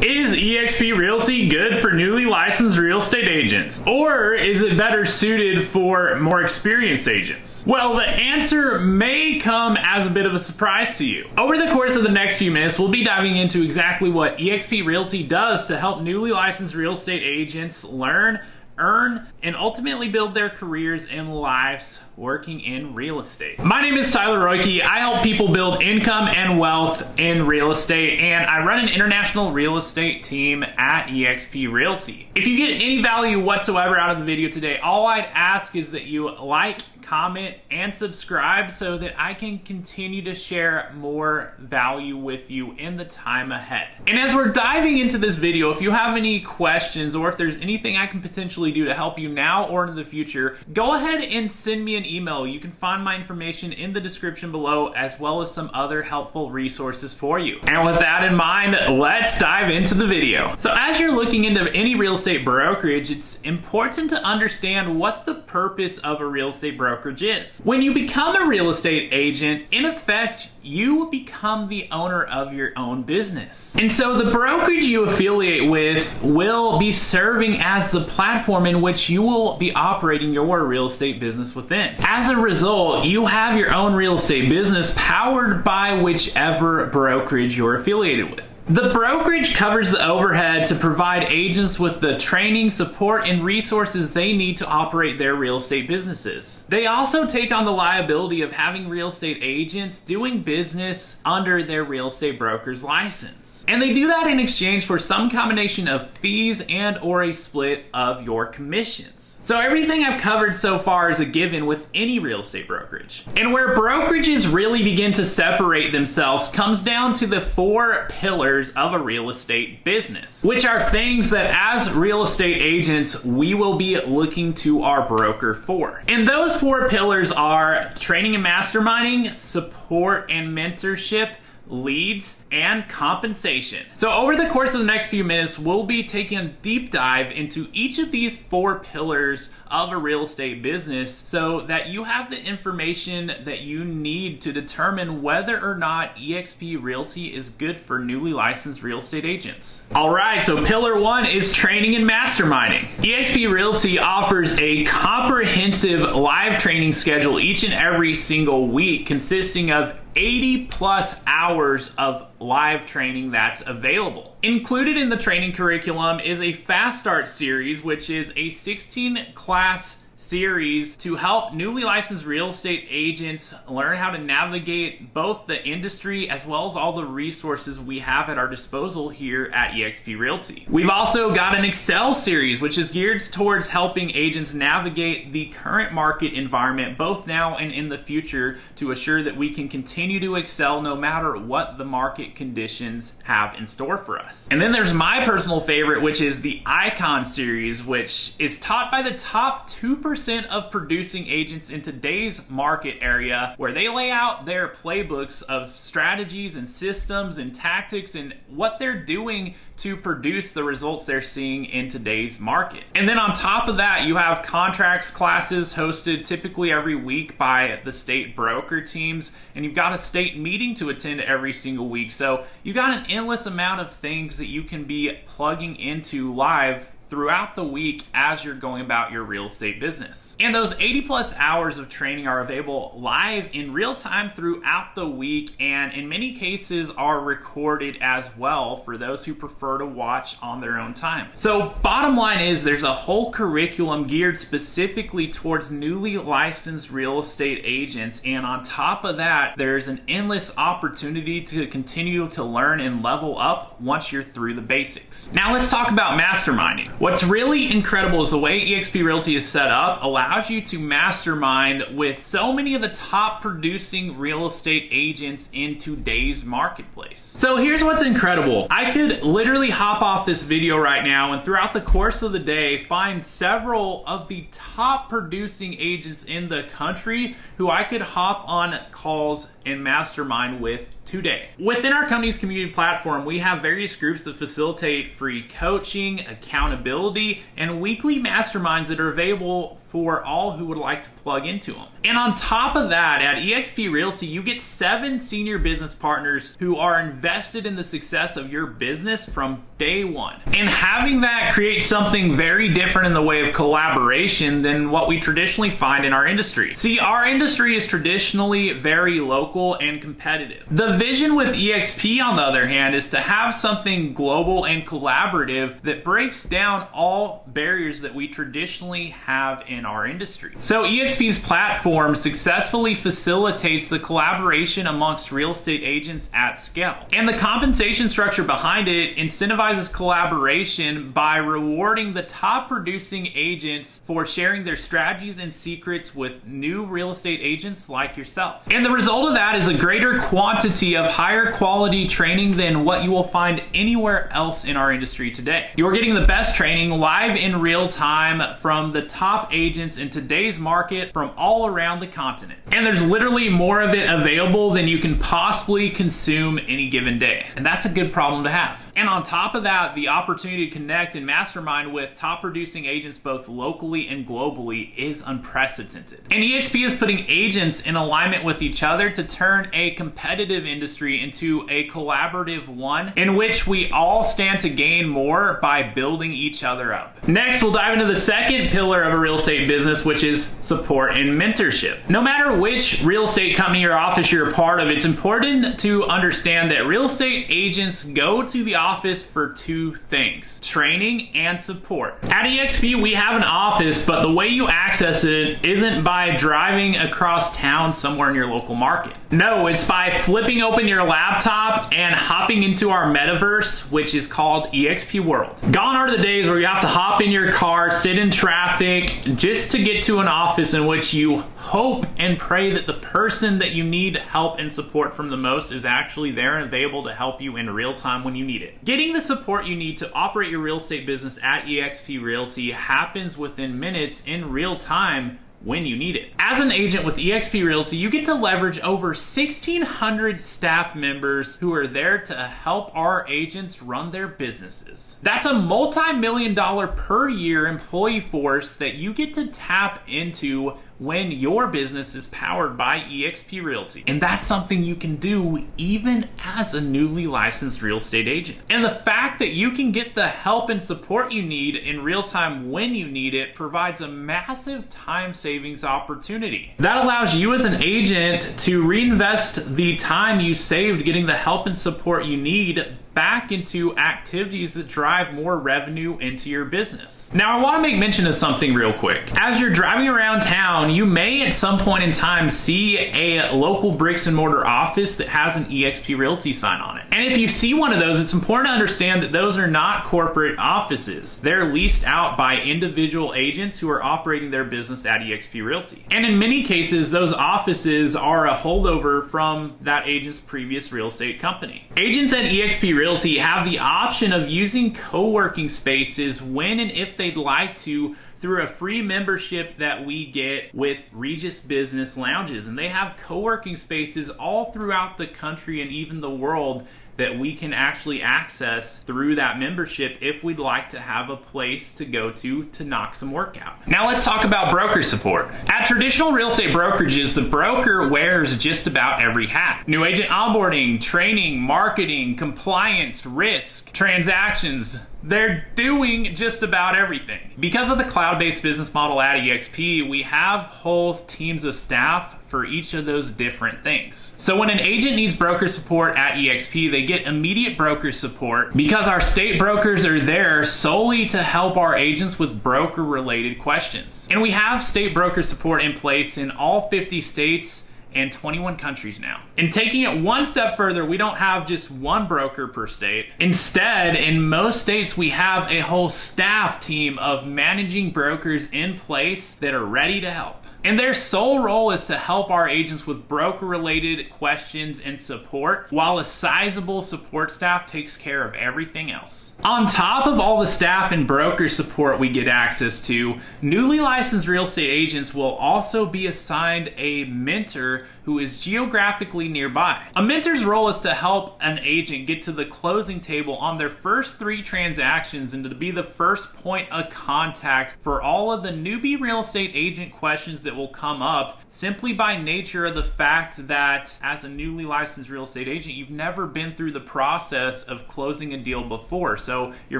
Is eXp Realty good for newly licensed real estate agents? Or is it better suited for more experienced agents? Well, the answer may come as a bit of a surprise to you. Over the course of the next few minutes, we'll be diving into exactly what eXp Realty does to help newly licensed real estate agents learn, earn, and ultimately build their careers and lives working in real estate. My name is Tyler Roicki. I help people build income and wealth in real estate, and I run an international real estate team at eXp Realty. If you get any value whatsoever out of the video today, all I'd ask is that you like, comment, and subscribe so that I can continue to share more value with you in the time ahead. And as we're diving into this video, if you have any questions or if there's anything I can potentially do to help you now or in the future, go ahead and send me an email. You can find my information in the description below, as well as some other helpful resources for you. And with that in mind, let's dive into the video. So as you're looking into any real estate brokerage, it's important to understand what the purpose of a real estate brokerage is. When you become a real estate agent, in effect, you become the owner of your own business. And so the brokerage you affiliate with will be serving as the platform in which you will be operating your real estate business within. As a result, you have your own real estate business powered by whichever brokerage you're affiliated with. The brokerage covers the overhead to provide agents with the training, support, and resources they need to operate their real estate businesses. They also take on the liability of having real estate agents doing business under their real estate broker's license. And they do that in exchange for some combination of fees and or a split of your commissions. So everything I've covered so far is a given with any real estate brokerage. And where brokerages really begin to separate themselves comes down to the 4 pillars of a real estate business, which are things that as real estate agents, we will be looking to our broker for. And those 4 pillars are training and masterminding, support and mentorship, leads, and compensation. So over the course of the next few minutes, we'll be taking a deep dive into each of these 4 pillars of a real estate business so that you have the information that you need to determine whether or not eXp Realty is good for newly licensed real estate agents. All right, so pillar 1 is training and masterminding. eXp Realty offers a comprehensive live training schedule each and every single week, consisting of 80+ hours of live training that's available. Included in the training curriculum is a Fast Start series, which is a 16-class series to help newly licensed real estate agents learn how to navigate both the industry as well as all the resources we have at our disposal here at eXp Realty. We've also got an Excel series, which is geared towards helping agents navigate the current market environment both now and in the future to assure that we can continue to excel no matter what the market conditions have in store for us. And then there's my personal favorite, which is the Icon series, which is taught by the top 2% of producing agents in today's market area, where they lay out their playbooks of strategies and systems and tactics and what they're doing to produce the results they're seeing in today's market. And then on top of that, you have contracts classes hosted typically every week by the state broker teams, and you've got a state meeting to attend every single week. So you've got an endless amount of things that you can be plugging into live throughout the week as you're going about your real estate business. And those 80+ hours of training are available live in real time throughout the week, and in many cases are recorded as well for those who prefer to watch on their own time. So bottom line is there's a whole curriculum geared specifically towards newly licensed real estate agents, and on top of that, there's an endless opportunity to continue to learn and level up once you're through the basics. Now let's talk about masterminding. What's really incredible is the way eXp Realty is set up allows you to mastermind with so many of the top producing real estate agents in today's marketplace. So here's what's incredible. I could literally hop off this video right now and throughout the course of the day find several of the top producing agents in the country who I could hop on calls and mastermind with today. Within our company's community platform, we have various groups that facilitate free coaching, accountability, and weekly masterminds that are available for all who would like to plug into them. And on top of that, at eXp Realty, you get 7 senior business partners who are invested in the success of your business from day one. And having that creates something very different in the way of collaboration than what we traditionally find in our industry. See, our industry is traditionally very local and competitive. The vision with eXp, on the other hand, is to have something global and collaborative that breaks down all barriers that we traditionally have in our industry. So eXp's platform successfully facilitates the collaboration amongst real estate agents at scale. And the compensation structure behind it incentivizes collaboration by rewarding the top producing agents for sharing their strategies and secrets with new real estate agents like yourself. And the result of that is a greater quantity of higher quality training than what you will find anywhere else in our industry today. You're getting the best training live in real time from the top agents in today's market from all around the continent. And there's literally more of it available than you can possibly consume any given day. And that's a good problem to have. And on top of that, the opportunity to connect and mastermind with top producing agents both locally and globally is unprecedented. And eXp is putting agents in alignment with each other to turn a competitive industry into a collaborative one in which we all stand to gain more by building each other up. Next, we'll dive into the second pillar of a real estate business, which is support and mentorship. No matter which real estate company or office you're a part of, it's important to understand that real estate agents go to the office for 2 things: training and support. At eXp, we have an office, but the way you access it isn't by driving across town somewhere in your local market. No, it's by flipping open your laptop and hopping into our metaverse, which is called eXp World. Gone are the days where you have to hop in your car, sit in traffic, just to get to an office in which you hope and pray that the person that you need help and support from the most is actually there and available to help you in real time when you need it. Getting the support you need to operate your real estate business at eXp Realty happens within minutes in real time when you need it. As an agent with eXp Realty, you get to leverage over 1,600 staff members who are there to help our agents run their businesses. That's a multi-million-dollar per year employee force that you get to tap into when your business is powered by eXp Realty. And that's something you can do even as a newly licensed real estate agent. And the fact that you can get the help and support you need in real time when you need it provides a massive time savings opportunity. That allows you as an agent to reinvest the time you saved getting the help and support you need back into activities that drive more revenue into your business. Now, I want to make mention of something real quick. As you're driving around town, you may at some point in time see a local bricks and mortar office that has an eXp Realty sign on it. And if you see one of those, it's important to understand that those are not corporate offices. They're leased out by individual agents who are operating their business at eXp Realty. And in many cases, those offices are a holdover from that agent's previous real estate company. Agents at eXp Realty have the option of using co-working spaces when and if they'd like to through a free membership that we get with Regis Business Lounges. And they have co-working spaces all throughout the country and even the world that we can actually access through that membership if we'd like to have a place to go to knock some work out. Now let's talk about broker support. At traditional real estate brokerages, the broker wears just about every hat. New agent onboarding, training, marketing, compliance, risk, transactions. They're doing just about everything. Because of the cloud-based business model at eXp, we have whole teams of staff for each of those different things. So when an agent needs broker support at eXp, they get immediate broker support because our state brokers are there solely to help our agents with broker-related questions. And we have state broker support in place in all 50 states and 21 countries now. And taking it one step further, we don't have just one broker per state. Instead, in most states, we have a whole staff team of managing brokers in place that are ready to help. And their sole role is to help our agents with broker-related questions and support, while a sizable support staff takes care of everything else. On top of all the staff and broker support we get access to, newly licensed real estate agents will also be assigned a mentor who is geographically nearby. A mentor's role is to help an agent get to the closing table on their first 3 transactions and to be the first point of contact for all of the newbie real estate agent questions that will come up, simply by nature of the fact that as a newly licensed real estate agent, you've never been through the process of closing a deal before. So your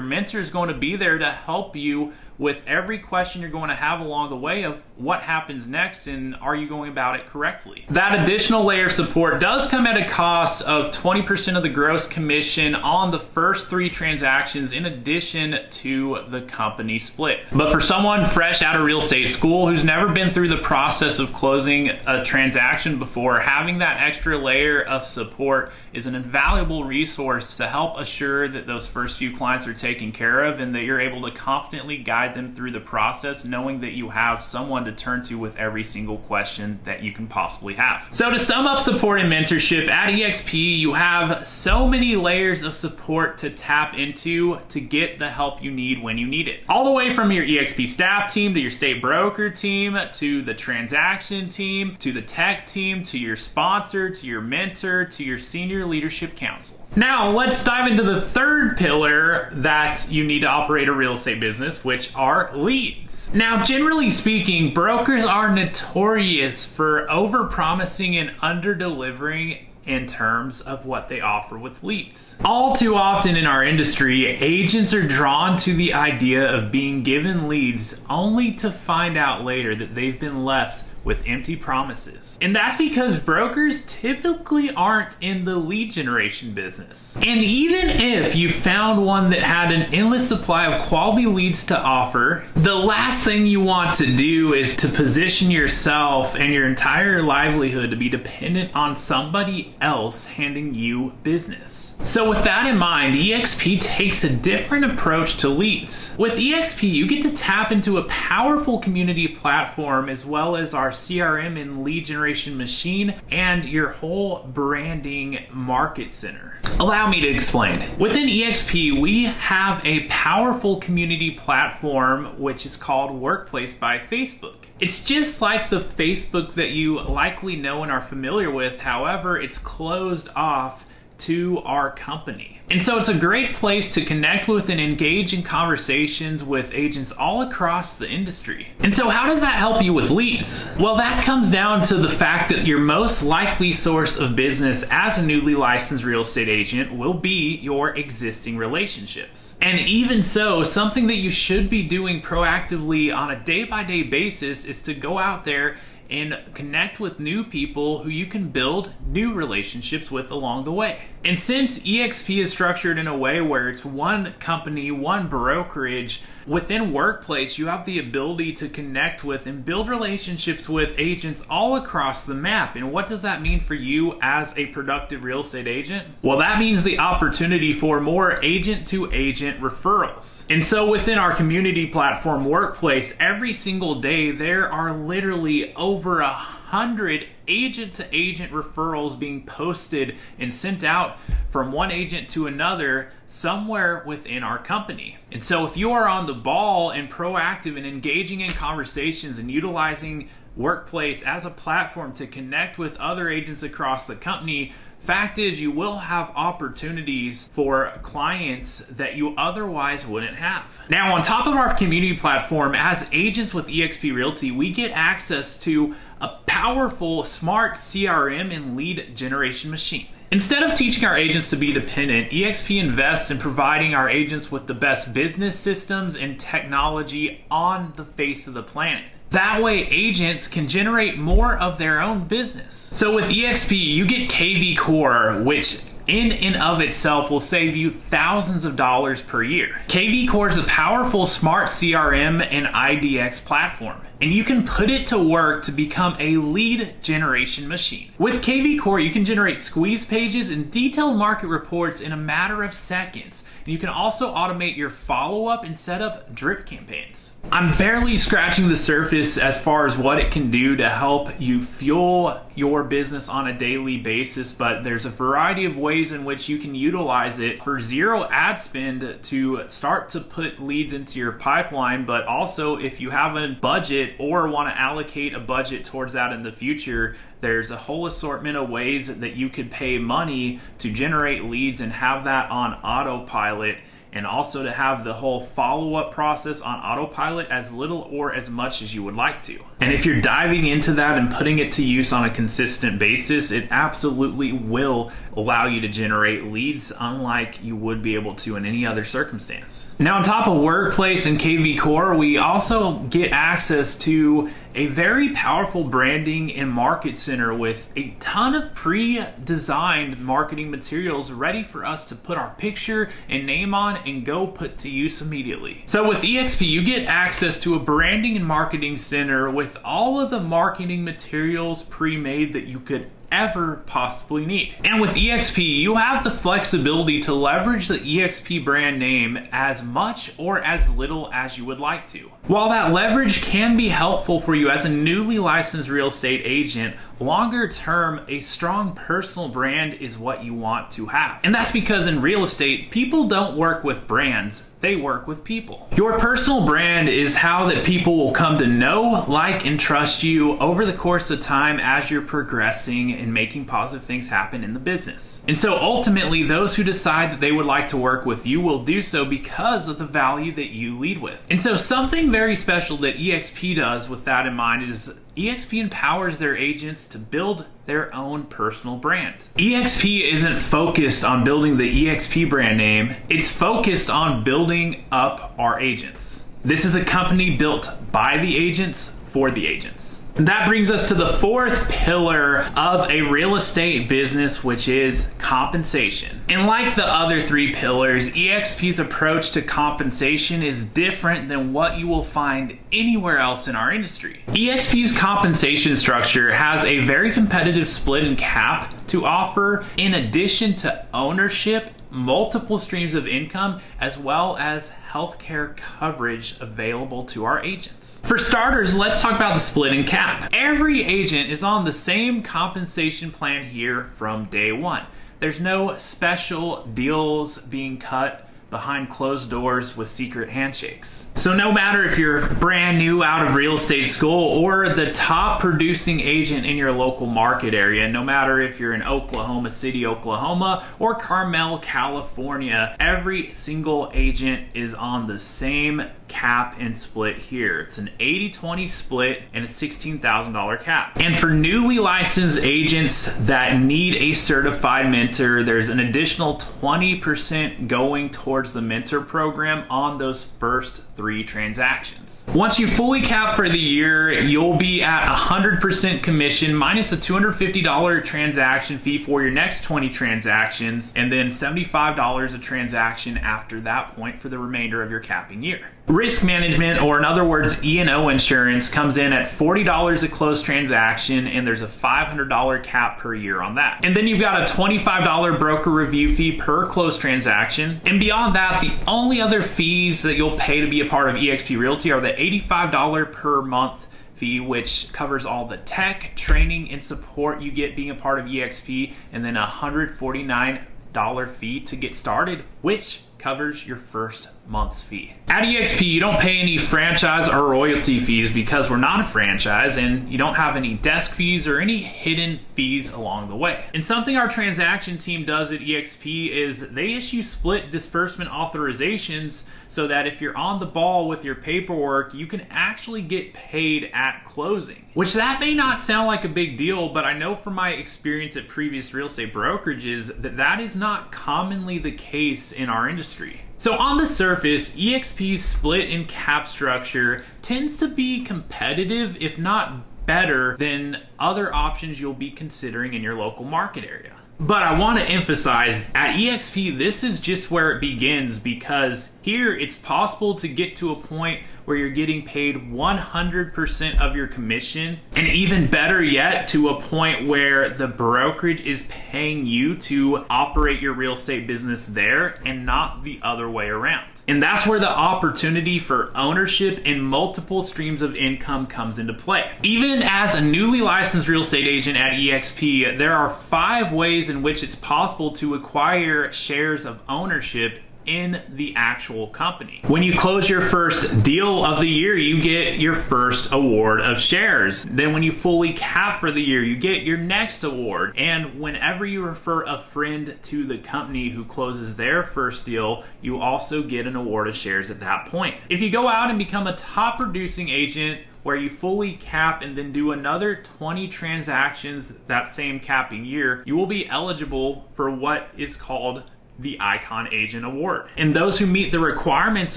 mentor is going to be there to help you with every question you're going to have along the way of what happens next and are you going about it correctly. That additional layer of support does come at a cost of 20% of the gross commission on the first 3 transactions in addition to the company split. But for someone fresh out of real estate school who's never been through the process of closing a transaction before, having that extra layer of support is an invaluable resource to help assure that those first few clients are taken care of and that you're able to confidently guide them through the process, knowing that you have someone to turn to with every single question that you can possibly have. So to sum up support and mentorship, at eXp you have so many layers of support to tap into to get the help you need when you need it. All the way from your eXp staff team to your state broker team to the transaction team to the tech team to your sponsor to your mentor to your senior leadership council. Now let's dive into the third pillar that you need to operate a real estate business, which are leads. Now, generally speaking, brokers are notorious for over-promising and under-delivering in terms of what they offer with leads. All too often in our industry, agents are drawn to the idea of being given leads only to find out later that they've been left with empty promises. And that's because brokers typically aren't in the lead generation business. And even if you found one that had an endless supply of quality leads to offer, the last thing you want to do is to position yourself and your entire livelihood to be dependent on somebody else handing you business. So with that in mind, eXp takes a different approach to leads. With eXp, you get to tap into a powerful community platform as well as our CRM and lead generation machine and your whole branding market center. Allow me to explain. Within eXp, we have a powerful community platform which is called Workplace by Facebook. It's just like the Facebook that you likely know and are familiar with, however, it's closed off to our company. And so it's a great place to connect with and engage in conversations with agents all across the industry. And so how does that help you with leads? Well, that comes down to the fact that your most likely source of business as a newly licensed real estate agent will be your existing relationships. And even so, something that you should be doing proactively on a day-by-day basis is to go out there and connect with new people who you can build new relationships with along the way. And since eXp is structured in a way where it's one company, one brokerage, within Workplace, you have the ability to connect with and build relationships with agents all across the map. And what does that mean for you as a productive real estate agent? Well, that means the opportunity for more agent-to-agent referrals. And so within our community platform, Workplace, every single day, there are literally over 100 agent-to-agent referrals being posted and sent out from one agent to another somewhere within our company. And so if you are on the ball and proactive and engaging in conversations and utilizing Workplace as a platform to connect with other agents across the company, fact is, you will have opportunities for clients that you otherwise wouldn't have. Now, on top of our community platform, as agents with eXp Realty, we get access to a powerful, smart CRM and lead generation machine. Instead of teaching our agents to be dependent, eXp invests in providing our agents with the best business systems and technology on the face of the planet. That way, agents can generate more of their own business. So with eXp, you get KV Core, which in and of itself will save you thousands of dollars per year. KV Core is a powerful smart CRM and IDX platform. and you can put it to work to become a lead generation machine. With KV Core, you can generate squeeze pages and detailed market reports in a matter of seconds. And you can also automate your follow-up and set up drip campaigns. I'm barely scratching the surface as far as what it can do to help you fuel your business on a daily basis, but there's a variety of ways in which you can utilize it for zero ad spend to start to put leads into your pipeline. But also, if you have a budget or want to allocate a budget towards that in the future, there's a whole assortment of ways that you could pay money to generate leads and have that on autopilot, and also to have the whole follow-up process on autopilot as little or as much as you would like to. And if you're diving into that and putting it to use on a consistent basis, it absolutely will allow you to generate leads unlike you would be able to in any other circumstance. Now, on top of Workplace and KV Core, we also get access to a very powerful branding and market center with a ton of pre-designed marketing materials ready for us to put our picture and name on and go put to use immediately. So with eXp, you get access to a branding and marketing center with all of the marketing materials pre-made that you could ever possibly need. And with eXp, you have the flexibility to leverage the eXp brand name as much or as little as you would like to. While that leverage can be helpful for you as a newly licensed real estate agent, longer term, a strong personal brand is what you want to have. And that's because in real estate, people don't work with brands, they work with people. Your personal brand is how that people will come to know, like, and trust you over the course of time as you're progressing and making positive things happen in the business. And so ultimately, those who decide that they would like to work with you will do so because of the value that you lead with. And so something very special that eXp does with that in mind is eXp empowers their agents to build their own personal brand. eXp isn't focused on building the eXp brand name, it's focused on building up our agents. This is a company built by the agents for the agents. That brings us to the fourth pillar of a real estate business, which is compensation. And like the other three pillars, eXp's approach to compensation is different than what you will find anywhere else in our industry. eXp's compensation structure has a very competitive split and cap to offer, in addition to ownership, multiple streams of income, as well as healthcare coverage available to our agents. For starters, let's talk about the split and cap. Every agent is on the same compensation plan here from day one. There's no special deals being cut behind closed doors with secret handshakes. So no matter if you're brand new out of real estate school or the top producing agent in your local market area, no matter if you're in Oklahoma City, Oklahoma, or Carmel, California, every single agent is on the same cap and split here. It's an 80-20 split and a $16,000 cap. And for newly licensed agents that need a certified mentor, there's an additional 20% going towards the mentor program on those first 3 transactions. Once you fully cap for the year, you'll be at 100% commission minus a $250 transaction fee for your next 20 transactions, and then $75 a transaction after that point for the remainder of your capping year. Risk management, or in other words, E&O insurance, comes in at $40 a closed transaction, and there's a $500 cap per year on that. And then you've got a $25 broker review fee per closed transaction. And beyond that, the only other fees that you'll pay to be a part of eXp Realty are the $85 per month fee, which covers all the tech, training, and support you get being a part of eXp, and then a $149 fee to get started, which covers your first month's fee. At eXp, you don't pay any franchise or royalty fees because we're not a franchise, and you don't have any desk fees or any hidden fees along the way. And something our transaction team does at eXp is they issue split disbursement authorizations so that if you're on the ball with your paperwork, you can actually get paid at closing. Which that may not sound like a big deal, but I know from my experience at previous real estate brokerages that that is not commonly the case in our industry. So on the surface, eXp's split and cap structure tends to be competitive, if not better, than other options you'll be considering in your local market area. But I want to emphasize, at eXp, this is just where it begins, because here it's possible to get to a point where you're getting paid 100% of your commission, and even better yet, to a point where the brokerage is paying you to operate your real estate business there and not the other way around. And that's where the opportunity for ownership and multiple streams of income comes into play. Even as a newly licensed real estate agent at eXp, there are 5 ways in which it's possible to acquire shares of ownership in the actual company. When you close your first deal of the year, you get your first award of shares. Then when you fully cap for the year, you get your next award. And whenever you refer a friend to the company who closes their first deal, you also get an award of shares at that point. If you go out and become a top producing agent where you fully cap and then do another 20 transactions that same capping year, you will be eligible for what is called the Icon Agent Award. And those who meet the requirements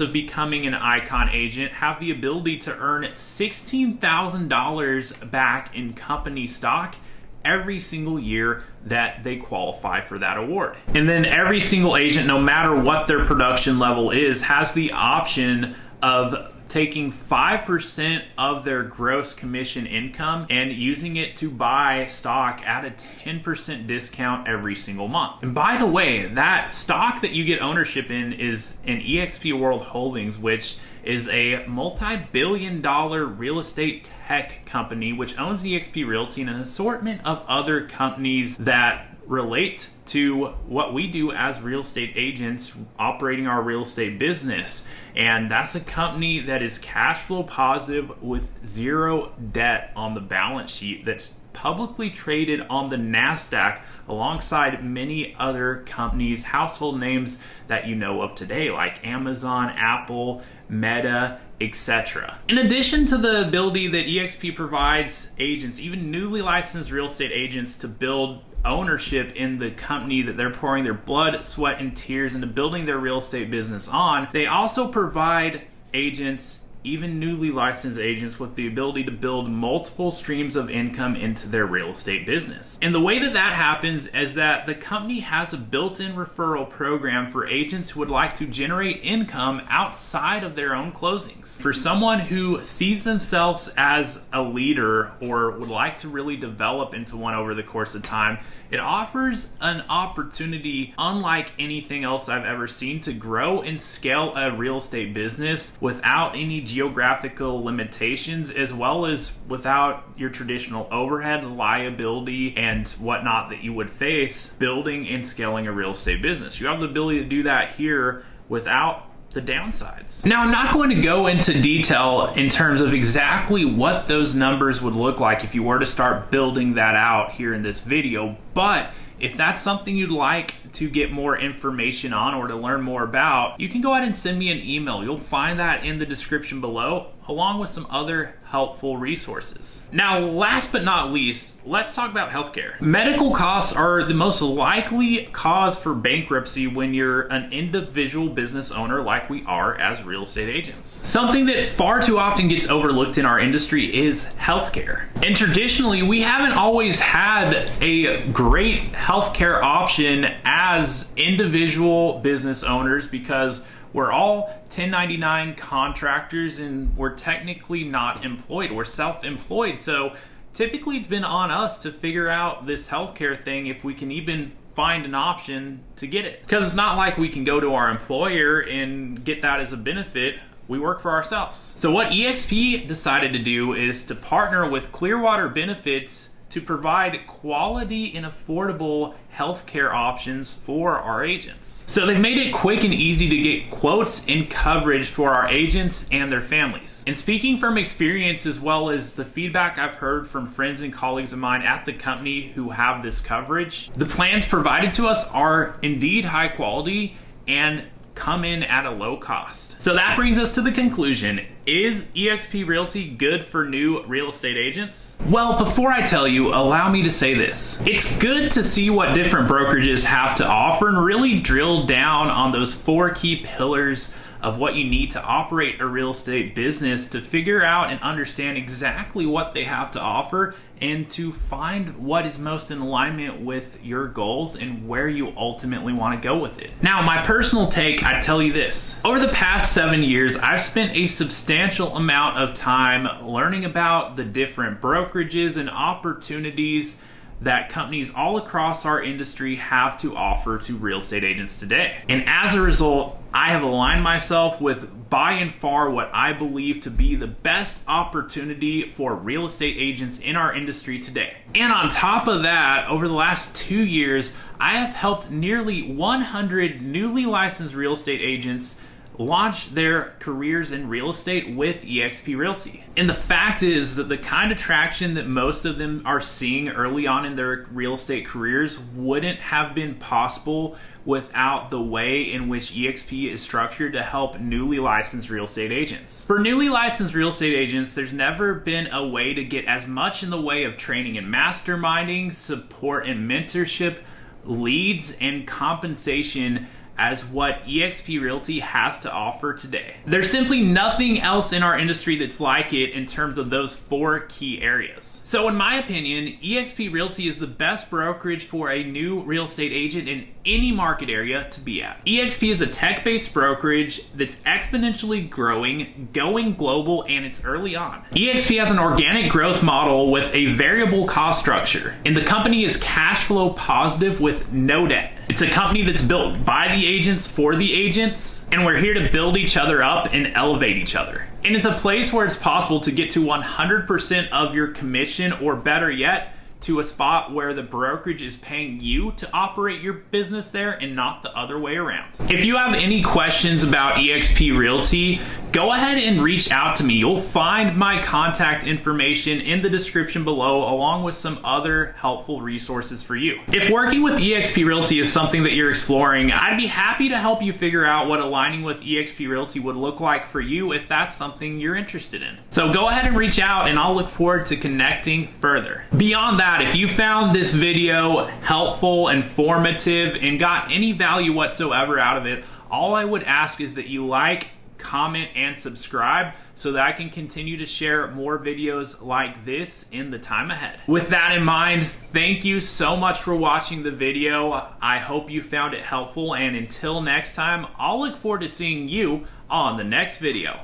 of becoming an Icon Agent have the ability to earn $16,000 back in company stock every single year that they qualify for that award. And then every single agent, no matter what their production level is, has the option of taking 5% of their gross commission income and using it to buy stock at a 10% discount every single month. And by the way, that stock that you get ownership in is an eXp World Holdings, which is a multi-billion-dollar real estate tech company which owns eXp Realty and an assortment of other companies that relate to what we do as real estate agents operating our real estate business. And that's a company that is cash flow positive with 0 debt on the balance sheet, that's publicly traded on the NASDAQ alongside many other companies, household names that you know of today, like Amazon, Apple, Meta, etc. In addition to the ability that eXp provides agents, even newly licensed real estate agents, to build ownership in the company that they're pouring their blood, sweat, and tears into building their real estate business on, they also provide agents, even newly licensed agents, with the ability to build multiple streams of income into their real estate business. And the way that that happens is that the company has a built-in referral program for agents who would like to generate income outside of their own closings. For someone who sees themselves as a leader or would like to really develop into one over the course of time, it offers an opportunity unlike anything else I've ever seen to grow and scale a real estate business without any geographical limitations, as well as without your traditional overhead, liability, and whatnot that you would face building and scaling a real estate business. You have the ability to do that here without the downsides. Now, I'm not going to go into detail in terms of exactly what those numbers would look like if you were to start building that out here in this video, but if that's something you'd like to get more information on or to learn more about, you can go ahead and send me an email. You'll find that in the description below, along with some other helpful resources. Now, last but not least, let's talk about healthcare. Medical costs are the most likely cause for bankruptcy when you're an individual business owner like we are as real estate agents. Something that far too often gets overlooked in our industry is healthcare. And traditionally, we haven't always had a great healthcare option as individual business owners because we're all 1099 contractors and we're technically not employed. We're self-employed. So typically it's been on us to figure out this healthcare thing if we can even find an option to get it. Because it's not like we can go to our employer and get that as a benefit. We work for ourselves. So what eXp decided to do is to partner with Clearwater Benefits to provide quality and affordable healthcare options for our agents. So they've made it quick and easy to get quotes and coverage for our agents and their families. And speaking from experience, as well as the feedback I've heard from friends and colleagues of mine at the company who have this coverage, the plans provided to us are indeed high quality and come in at a low cost. So that brings us to the conclusion. Is eXp Realty good for new real estate agents? Well, before I tell you, allow me to say this. It's good to see what different brokerages have to offer and really drill down on those 4 key pillars of what you need to operate a real estate business, to figure out and understand exactly what they have to offer, and to find what is most in alignment with your goals and where you ultimately want to go with it. Now, my personal take, I tell you this. Over the past 7 years, I've spent a substantial amount of time learning about the different brokerages and opportunities that companies all across our industry have to offer to real estate agents today. And as a result, I have aligned myself with by and far what I believe to be the best opportunity for real estate agents in our industry today. And on top of that, over the last 2 years, I have helped nearly 100 newly licensed real estate agents launch their careers in real estate with eXp Realty. And the fact is that the kind of traction that most of them are seeing early on in their real estate careers wouldn't have been possible without the way in which eXp is structured to help newly licensed real estate agents. For newly licensed real estate agents, there's never been a way to get as much in the way of training and masterminding, support and mentorship, leads, and compensation as what eXp Realty has to offer today. There's simply nothing else in our industry that's like it in terms of those 4 key areas. So in my opinion, eXp Realty is the best brokerage for a new real estate agent in any market area to be at. eXp is a tech-based brokerage that's exponentially growing, going global, and it's early on. eXp has an organic growth model with a variable cost structure, and the company is cash flow positive with no debt. It's a company that's built by the agents for the agents, and we're here to build each other up and elevate each other. And it's a place where it's possible to get to 100% of your commission, or better yet, to a spot where the brokerage is paying you to operate your business there and not the other way around. If you have any questions about eXp Realty, go ahead and reach out to me. You'll find my contact information in the description below, along with some other helpful resources for you. If working with eXp Realty is something that you're exploring, I'd be happy to help you figure out what aligning with eXp Realty would look like for you if that's something you're interested in. So go ahead and reach out, and I'll look forward to connecting further. Beyond that, if you found this video helpful, informative, and got any value whatsoever out of it, all I would ask is that you like, comment, and subscribe so that I can continue to share more videos like this in the time ahead. With that in mind, thank you so much for watching the video. I hope you found it helpful, and until next time, I'll look forward to seeing you on the next video.